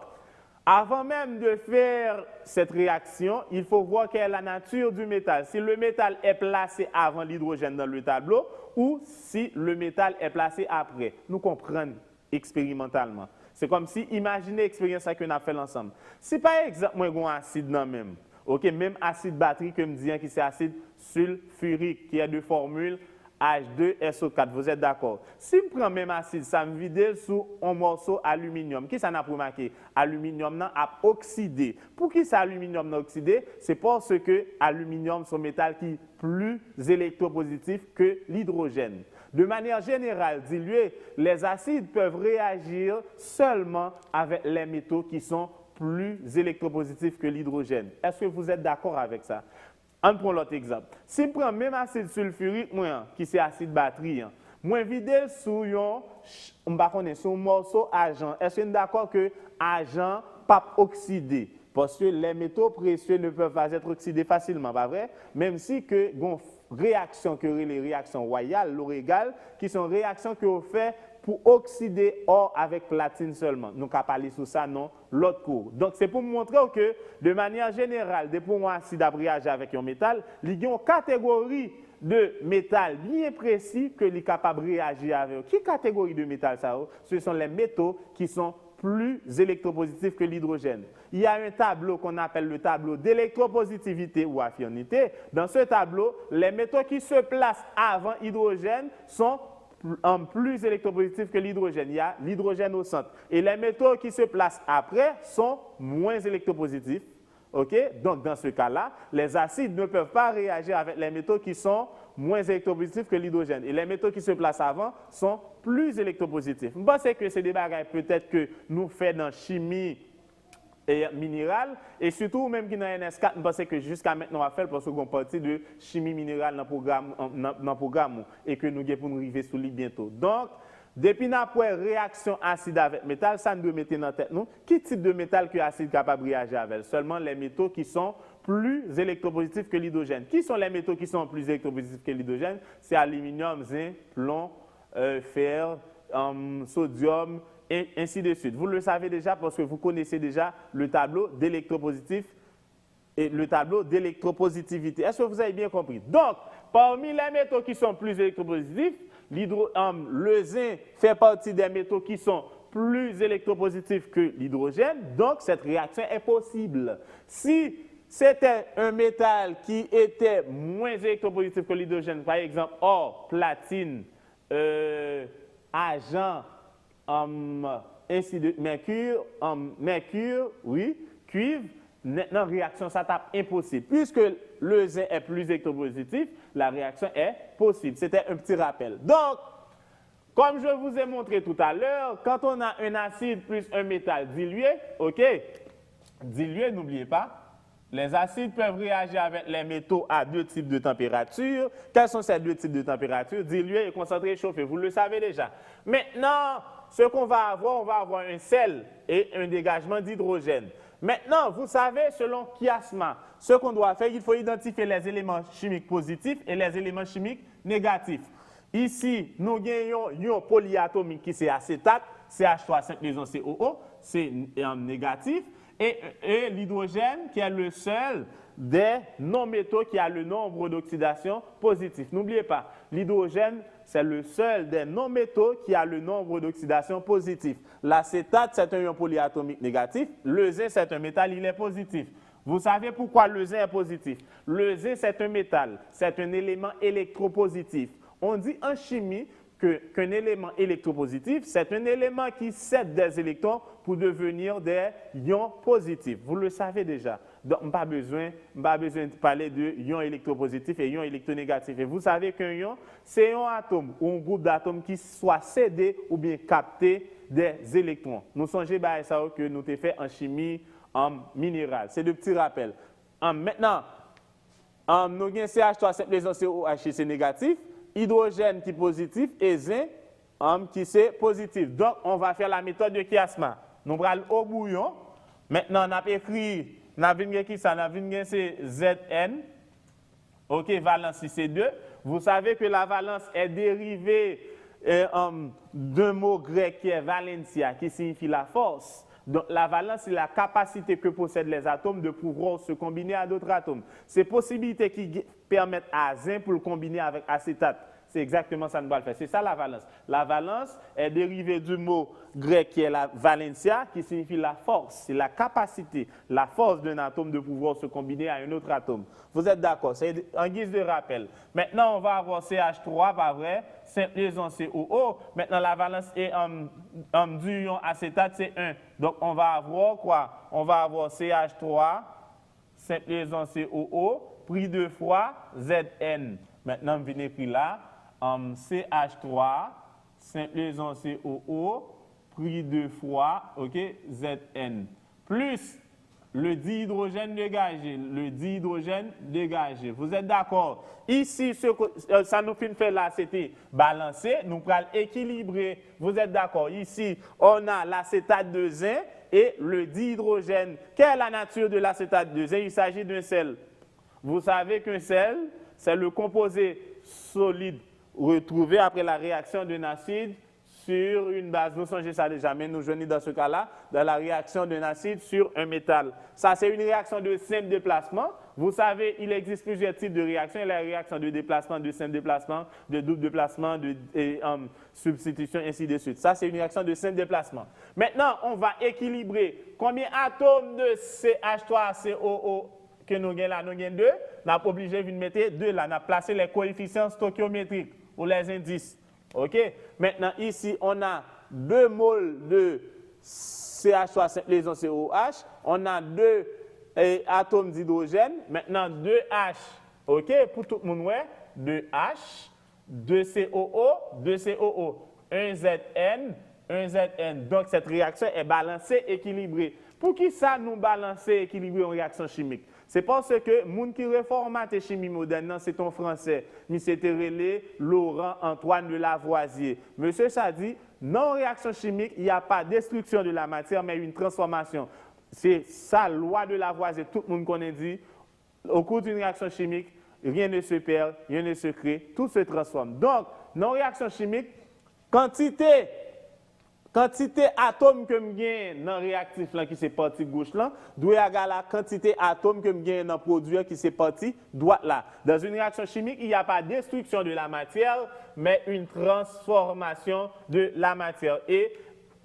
avant même de faire cette réaction, il faut voir quelle est la nature du métal. Si le métal est placé avant l'hydrogène dans le tableau ou si le métal est placé après. Nous comprenons expérimentalement. C'est comme si, imaginez l'expérience que nous avons fait ensemble. Si par exemple, moi, j'ai un acide dans même, ok, même acide batterie que me disais qui c'est acide sulfurique, qui a deux formules H2SO4, vous êtes d'accord? Si je prends même acide, ça me vide sous un morceau d'aluminium. Qui ça n'a pas remarqué? Aluminium a oxydé. Pour qui ça aluminium n'a oxydé? C'est parce que l'aluminium est un métal qui est plus électropositif que l'hydrogène. De manière générale, dilué, les acides peuvent réagir seulement avec les métaux qui sont plus électropositifs que l'hydrogène. Est-ce que vous êtes d'accord avec ça? On prend l'autre exemple. Si je prends même acide sulfurique, qui c'est acide batterie, moi vide sur un morceau d'argent. Est-ce que vous êtes d'accord que l'argent n'est pas oxydé? Parce que les métaux précieux ne peuvent pas être oxydés facilement, pas vrai? Même si que réactions que les réactions royales, l'or égal, qui sont réactions que vous faites pour oxyder or avec platine seulement. Nous n'avons pas parlé sur ça dans l'autre cours. Donc, c'est pour montrer que, de manière générale, dès pour un acide à réagir avec un métal, il y a une catégorie de métal bien précis que est capable de réagir avec. Quelle catégorie de métal ça? Ce sont les métaux qui sont plus électropositifs que l'hydrogène. Il y a un tableau qu'on appelle le tableau d'électropositivité ou affinité. Dans ce tableau, les métaux qui se placent avant l'hydrogène sont plus électropositifs que l'hydrogène. Il y a l'hydrogène au centre. Et les métaux qui se placent après sont moins électropositifs. Okay? Donc, dans ce cas-là, les acides ne peuvent pas réagir avec les métaux qui sont moins électropositifs que l'hydrogène. Et les métaux qui se placent avant sont plus électropositifs. Je pense que c'est des bagages peut-être que nous faisons dans la chimie et minérale, et surtout même qui dans NS4, je pense que jusqu'à maintenant on va faire parce qu'on a partie de chimie minérale dans le programme et que nous allons pour nous arriver sur lui bientôt. Donc, depuis après réaction acide avec métal, ça nous doit mettre dans la tête nous. Quel type de métal que l'acide est capable de réagir avec? Seulement les métaux qui sont plus électropositifs que l'hydrogène. Qui sont les métaux qui sont plus électropositifs que l'hydrogène? C'est aluminium, zinc, plomb, fer, sodium, et ainsi de suite. Vous le savez déjà parce que vous connaissez déjà le tableau d'électropositif et le tableau d'électropositivité. Est-ce que vous avez bien compris? Donc, parmi les métaux qui sont plus électropositifs, le zinc fait partie des métaux qui sont plus électropositifs que l'hydrogène, donc cette réaction est possible. Si c'était un métal qui était moins électropositif que l'hydrogène, par exemple or, platine, argent, ainsi de mercure, oui, cuivre, maintenant réaction ça tape impossible. Puisque le zinc est plus électropositif, la réaction est possible. C'était un petit rappel. Donc, comme je vous ai montré tout à l'heure, quand on a un acide plus un métal dilué, ok, dilué, n'oubliez pas, les acides peuvent réagir avec les métaux à deux types de température. Quels sont ces deux types de température? Dilué et concentré chauffé. Vous le savez déjà. Maintenant, ce qu'on va avoir un sel et un dégagement d'hydrogène. Maintenant, vous savez, selon chiasma, ce qu'on doit faire, il faut identifier les éléments chimiques positifs et les éléments chimiques négatifs. Ici, nous gagnons un polyatomique qui c'est acétate, CH3, 5 liaisons COO, c'est négatif. Et l'hydrogène qui est le seul des non-métaux qui a le nombre d'oxydation positif. N'oubliez pas, l'hydrogène, c'est le seul des non-métaux qui a le nombre d'oxydation positif. L'acétate, c'est un ion polyatomique négatif. Le zinc, c'est un métal, il est positif. Vous savez pourquoi le zinc est positif? Le zinc, c'est un métal, c'est un élément électropositif. On dit en chimie qu'un élément électropositif, c'est un élément qui cède des électrons pour devenir des ions positifs. Vous le savez déjà. Donc, pas besoin de parler de ions électropositifs et ions électronégatifs. Et vous savez qu'un ion, c'est un atome ou un groupe d'atomes qui soit cédé ou bien capté des électrons. Nous songez à ça que nous avons fait en chimie minérale. C'est de petits rappels. Maintenant, nous avons CH3, 7 liaisons COH, c'est négatif. Hydrogène qui est positif et zinc qui c'est positif. Donc, on va faire la méthode de chiasma. Nous prenons au bouillon. Maintenant, on a écrit, on a vu qui ça? On a vu que c'est Zn. OK, valence c'est 2. Vous savez que la valence est dérivée d'un mot grec qui est valentia, qui signifie la force. Donc, la valence, c'est la capacité que possèdent les atomes de pouvoir se combiner à d'autres atomes. Ces possibilités qui permettent à zinc pour le combiner avec acétate. C'est exactement ça que nous allons faire. C'est ça la valence. La valence est dérivée du mot grec qui est la valentia, qui signifie la force. C'est la capacité, la force d'un atome de pouvoir se combiner à un autre atome. Vous êtes d'accord? C'est en guise de rappel. Maintenant, on va avoir CH3, pas vrai? 5 liaisons COO. Maintenant, la valence est du ion acétate, c'est 1. Donc, on va avoir quoi? On va avoir CH3, 5 liaisons COO, pris 2 fois Zn. Maintenant, on vient écrire là. CH3, 5 liaisons COO, pris 2 fois, ok, Zn, plus le dihydrogène dégagé, Vous êtes d'accord? Ici, ça nous fait là, c'était balancé, nous prenons équilibrer. Vous êtes d'accord? Ici, on a l'acétate de zinc et le dihydrogène. Quelle est la nature de l'acétate de zinc? Il s'agit d'un sel. Vous savez qu'un sel, c'est le composé solide retrouvé après la réaction d'un acide sur une base. Nous songez ça déjà, mais nous joignons dans ce cas-là, dans la réaction d'un acide sur un métal. Ça, c'est une réaction de simple déplacement. Vous savez, il existe plusieurs types de réactions. Il y a la réaction de déplacement, de simple déplacement, de double déplacement, de substitution, ainsi de suite. Ça, c'est une réaction de simple déplacement. Maintenant, on va équilibrer combien d'atomes de CH3COO que nous avons là, nous avons 2. On a obligé de mettre 2 là. On a placé les coefficients stoichiométriques ou les indices. OK? Maintenant, ici, on a 2 moles de CH3, 5 liaisons COH. On a 2 atomes d'hydrogène. Maintenant, 2H. OK? Pour tout le monde, ouais. 2H, 2COO, 2COO. 1ZN, 1ZN. Donc, cette réaction est balancée, équilibrée. Pour qui ça nous balancer, équilibrer en réaction chimique? C'est parce que les gens qui reformatent la chimie moderne, c'est ton français. Monsieur Terrelé, Laurent, Antoine de Lavoisier. Monsieur ça dit, non réaction chimique, il n'y a pas destruction de la matière, mais une transformation. C'est ça, loi de Lavoisier, tout le monde connaît dit. Au cours d'une réaction chimique, rien ne se perd, rien ne se crée, tout se transforme. Donc, non réaction chimique, quantité Quantité atome que me gagne dans réactif là qui c'est partie gauche là, doit égal à la quantité atome que me gagne dans produit qui c'est partie droite là. Dans une réaction chimique, il n'y a pas de destruction de la matière, mais une transformation de la matière. Et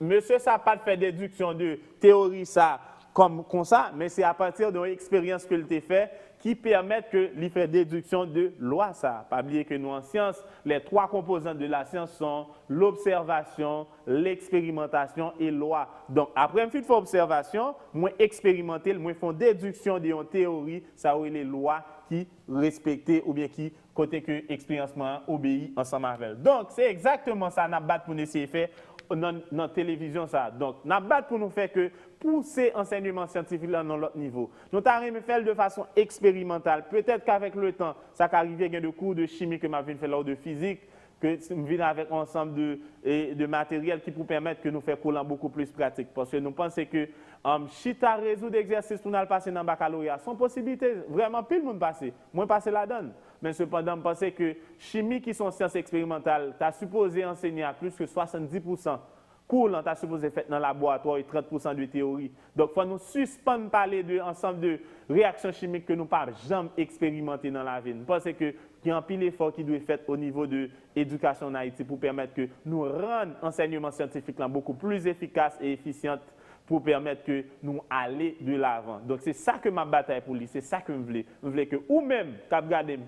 monsieur ça pas fait déduction de théorie ça comme ça, mais c'est à partir d'une expérience que il fait qui permettent que l'y fait déduction de loi ça. Pas oublier que nous en science, les trois composantes de la science sont l'observation, l'expérimentation et loi. Donc après une fois observation, moi expérimenter, moi font déduction de une théorie, ça aurait les lois qui respectent ou bien qui côté que expériencement obéit ensemble avec. Donc c'est exactement ça n'a pas pour nous essayer faire dans la télévision ça. Donc n'a pas pour nous faire que pousser enseignement scientifique là dans l'autre niveau. Nous t'arrivons faire de façon expérimentale. Peut-être qu'avec le temps, ça qu'arrive il y a des cours de chimie que m'a venu faire lors de physique que nous venons avec un ensemble de matériel qui pour permettre que nous fassions coulant beaucoup plus pratique. Parce que nous pensons que si tu as résoudre l'exercice pour nous passer dans le baccalauréat, sans possibilité, vraiment, plus le monde passer. Moi, passer la donne. Mais cependant, je pense que chimie qui sont sciences expérimentales, tu as supposé enseigner à plus que 70%. Cours, tu as supposé faire dans le laboratoire et 30% de théorie. Donc, il faut nous suspendre parler de ensemble de réactions chimiques que nous ne pouvons jamais expérimenter dans la vie. Je pense qu'il y a un pile d'efforts qui doit être fait au niveau de l'éducation en Haïti pour permettre que nous rendions l'enseignement scientifique beaucoup plus efficace et efficient pour permettre que nous allions de l'avant. Donc, c'est ça que ma bataille pour lui, c'est ça que je voulais. Je voulais que, ou même,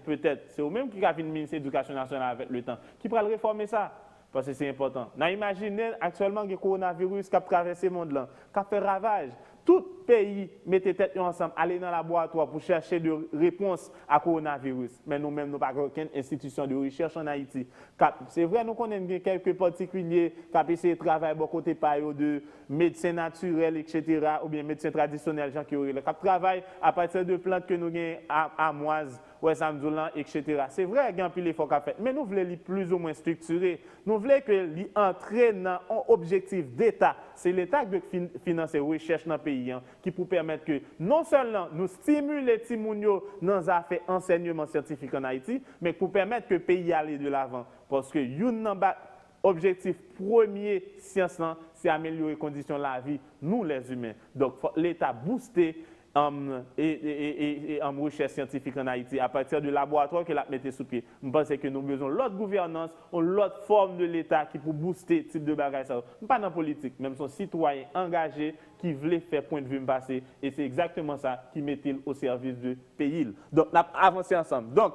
peut-être, c'est ou même qui a fini le ministère de l'Éducation nationale avec le temps, qui pourra réformer ça. Parce que c'est important. Imaginez actuellement que le coronavirus qui a traversé le monde, qui a fait ravage. Tout pays mettait tête ensemble, aller dans le laboratoire pour chercher des réponses à coronavirus. Mais nous-mêmes, nous n'avons pas aucune institution de recherche en Haïti. C'est vrai, nous connaissons quelques particuliers qui ont essayé de travailler de côté de médecins naturels, etc., ou bien médecins traditionnels, gens qui travaillent à partir de plantes que nous avons à Moise, etc. C'est vrai qu'il y a un peu l'effort qu'a fait, mais nous voulons les plus ou moins structurer. Nous voulons que les entraîne dans un objectif d'État. C'est l'État qui doit financer la recherche dans le pays, qui peut permettre que non seulement nous stimuler les Timounio dans les affaires enseignement scientifique en Haïti, mais pour permettre que le pays aille de l'avant. Parce que l'objectif premier science, c'est améliorer les conditions de la vie, nous les humains. Donc l'État booster en recherche scientifique en Haïti à partir du laboratoire que l'a mis sous pied. Je pense que nous avons besoin de l'autre gouvernance, l'autre forme de l'État qui peut booster ce type de bagages. Pas dans la politique, même son citoyen engagé qui voulait faire point de vue passer. Et c'est exactement ça qui met-il au service du pays. Donc, on a avancé ensemble. Donc,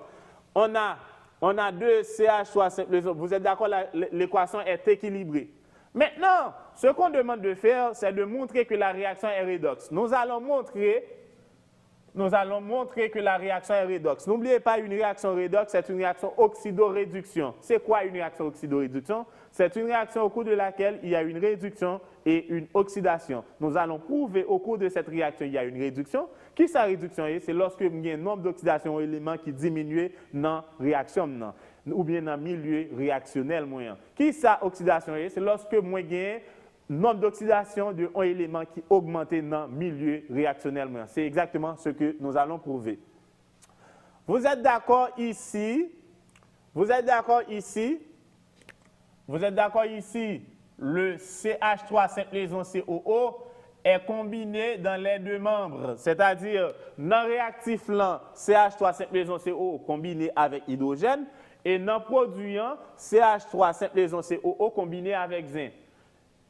on a deux CH3 simple. Vous êtes d'accord, l'équation est équilibrée. Maintenant, ce qu'on demande de faire, c'est de montrer que la réaction est redox. Nous allons montrer que la réaction est redox. N'oubliez pas, une réaction redox, c'est une réaction oxydoréduction. C'est quoi une réaction oxydoréduction? C'est une réaction au cours de laquelle il y a une réduction et une oxydation. Nous allons prouver au cours de cette réaction, il y a une réduction. Qui sa réduction est? C'est lorsque il y a un nombre d'oxydation d'éléments qui diminue dans la réaction. Ou bien dans le milieu réactionnel moyen. Qui sa oxydation est? C'est lorsque moi j'ai nombre d'oxydation d'un élément qui augmente dans le milieu réactionnel moyen. C'est exactement ce que nous allons prouver. Vous êtes d'accord ici? Vous êtes d'accord ici? Vous êtes d'accord ici? Le CH3 simple liaison COO est combiné dans les deux membres. C'est-à-dire, dans le réactif là, CH3 simple liaison COO combiné avec hydrogène. Et dans le produit, CH3 simple liaison COO combiné avec zinc.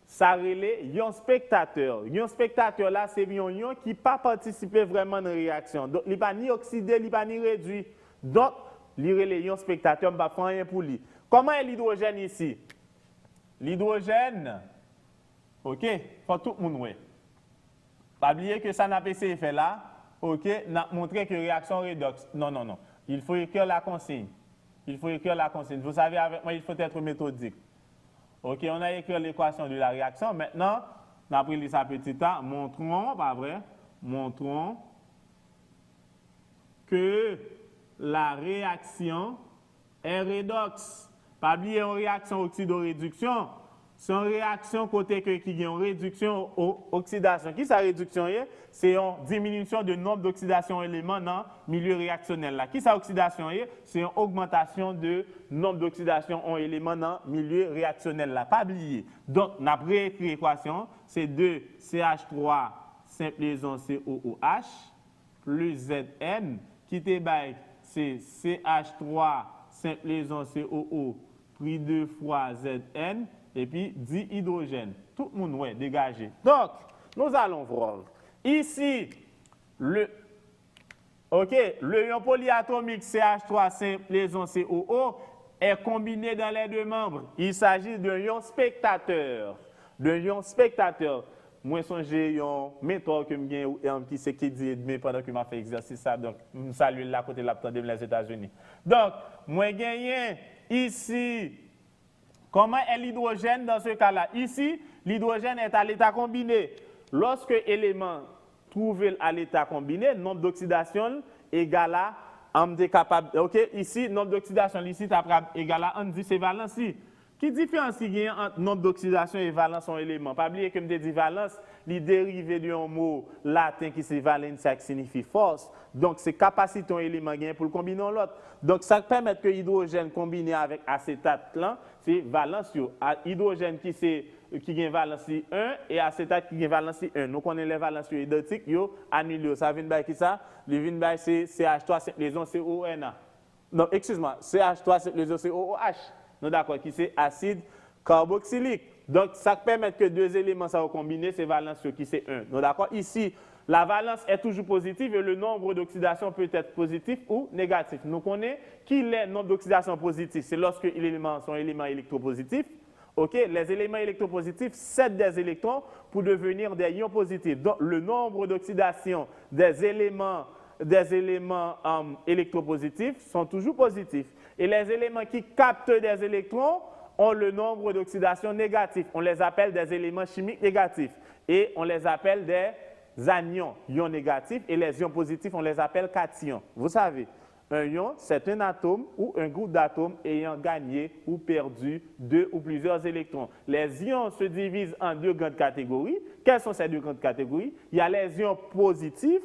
Ça relève un spectateur. Un spectateur là, c'est un ion qui n'a pas participé vraiment dans la réaction. Donc, il n'est pas ni oxydé, il n'est pas ni réduit. Donc, il relève un spectateur, il ne va pas faire rien pour lui. Comment est l'hydrogène ici? L'hydrogène, ok, faut tout le monde voir. Pas oublier que ça n'a pas essayé fait là, ok, n'a montré que réaction redox. Non, non, non. Il faut écrire la consigne. Il faut écrire la consigne. Vous savez, avec moi, il faut être méthodique. OK, on a écrit l'équation de la réaction. Maintenant, on a pris ça petit a. Montrons, pas vrai, montrons que la réaction est redox. Pas oublier une réaction oxydoréduction. C'est une réaction côté qui a une réduction ou oxydation. Qui sa réduction est? C'est une diminution de nombre d'oxydation éléments dans le milieu réactionnel. Là. Qui sa oxydation est? C'est une augmentation de nombre d'oxydation en éléments dans le milieu réactionnel. Là. Pas oublier. Donc, on a réécrit l'équation. C'est 2CH3 simple liaison COOH plus ZN qui te baille, c'est CH3 simple liaison COO pris 2 fois ZN et puis dihydrogène. Tout le monde, ouais, dégagé. Donc, nous allons voir. Ici, le ion polyatomique CH3 simple liaison COO est combiné dans les deux membres. Il s'agit d'un ion spectateur. Moi, j'ai un mentor qui s'est dit pendant que je fais exercice ça. Donc, je salue là côté de la des États-Unis. Donc, moi, j'ai ici, comment est l'hydrogène dans ce cas-là? Ici, l'hydrogène est à l'état combiné. Lorsque l'élément trouvé à l'état combiné, nombre d'oxydation égale à, on est capable, ok, ici, nombre d'oxydation, ici, égal à, on dit c'est valencie. Qui différencie il y a entre nombre d'oxydation et valence en élément? Pas oublier que je dis valence, les dérivés d'un mot latin qui c'est valentia qui signifie force. Donc, c'est capacité en élément pour le combiner en l'autre. Donc, ça permet que l'hydrogène combiné avec acétate, c'est valence. Hydrogène qui a valence 1 et acétate qui a valence 1. Nous connaissons les valences identiques, yo annulé. Ça vient de qui ça? Le vient de c'est CH3, c'est liaison CONA. Non, excuse-moi, CH3, c'est liaison COOH. Nous d'accord, qui c'est acide carboxylique. Donc, ça permet que deux éléments soient combinés, c'est valence qui c'est 1. Nous d'accord, ici, la valence est toujours positive et le nombre d'oxydation peut être positif ou négatif. Nous connaissons qu'il est nombre d'oxydation positif, c'est lorsque les éléments sont éléments électropositifs. Okay? Les éléments électropositifs cèdent des électrons pour devenir des ions positifs. Donc, le nombre d'oxydation des éléments électropositifs sont toujours positifs. Et les éléments qui captent des électrons ont le nombre d'oxydation négatif. On les appelle des éléments chimiques négatifs. Et on les appelle des anions, ions négatifs. Et les ions positifs, on les appelle cations. Vous savez, un ion, c'est un atome ou un groupe d'atomes ayant gagné ou perdu 2 ou plusieurs électrons. Les ions se divisent en 2 grandes catégories. Quelles sont ces 2 grandes catégories? Il y a les ions positifs,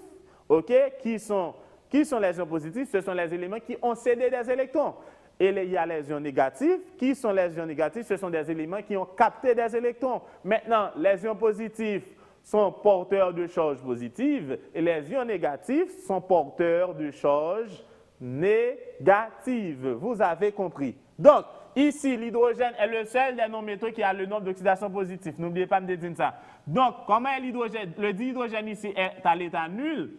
okay, qui sont les ions positifs? Ce sont les éléments qui ont cédé des électrons. Et il y a les ions négatifs. Qui sont les ions négatifs? Ce sont des éléments qui ont capté des électrons. Maintenant, les ions positifs sont porteurs de charges positives et les ions négatifs sont porteurs de charges négatives. Vous avez compris. Donc, ici, l'hydrogène est le seul des non-métaux qui a le nombre d'oxydation positif. N'oubliez pas de me dire ça. Donc, comment est l'hydrogène? Le dihydrogène ici est à l'état nul.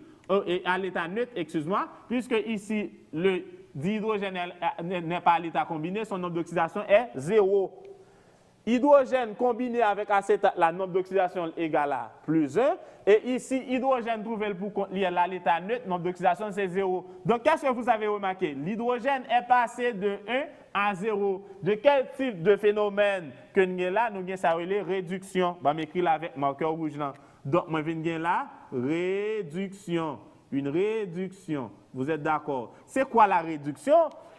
À l'état neutre, excuse-moi, puisque ici, le dihydrogène n'est pas à l'état combiné, son nombre d'oxydation est 0. Hydrogène combiné avec acétate, la nombre d'oxydation égale à plus 1. Et ici, hydrogène trouvé pour lier à l'état neutre, nombre d'oxydation c'est 0. Donc, qu'est-ce que vous avez remarqué? L'hydrogène est passé de 1 à 0. De quel type de phénomène que nous avons là? Nous avons ça réduction. Je vais m'écrire là avec marqueur rouge là. Donc, je viens là, réduction. Une réduction. Vous êtes d'accord? C'est quoi la réduction?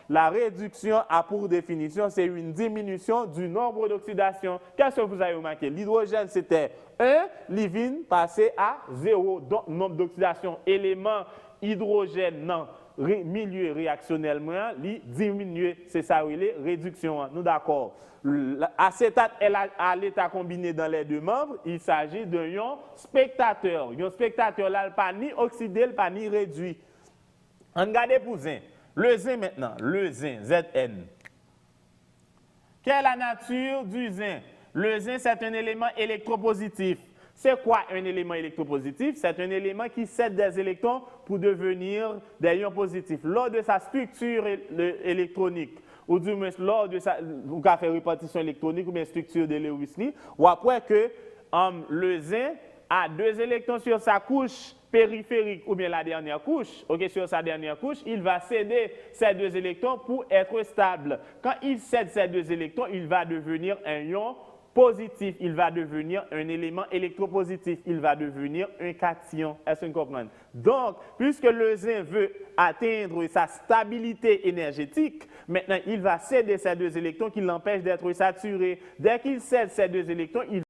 La réduction a pour définition, c'est une diminution du nombre d'oxydation. Qu'est-ce que vous avez remarqué? L'hydrogène, c'était 1, l'hydrogène passé à 0. Donc, nombre d'oxydation, élément hydrogène dans le milieu réactionnel, il diminue. C'est ça, réduction. Nous d'accord? L'acétate est à l'état combiné dans les deux membres. Il s'agit d'un ion spectateur. Un spectateur, là, il pas ni oxydé, il pas ni réduit. On regarde pour zinc. Le zinc maintenant, le zinc, Zn. Quelle est la nature du zinc? Le zinc, c'est un élément électropositif. C'est quoi un élément électropositif? C'est un élément qui cède des électrons pour devenir des ions positifs. Lors de sa structure électronique, ou du moins lors de sa répartition électronique ou bien structure de Lewis, ou après que le zinc a 2 électrons sur sa couche périphérique ou bien la dernière couche, okay, sur sa dernière couche, il va céder ces 2 électrons pour être stable. Quand il cède ces 2 électrons, il va devenir un ion positif, il va devenir un élément électropositif. Il va devenir un cation. Est-ce que vous comprenez? Donc, puisque le zinc veut atteindre sa stabilité énergétique, maintenant, il va céder ces deux électrons qui l'empêchent d'être saturé. Dès qu'il cède ces deux électrons, il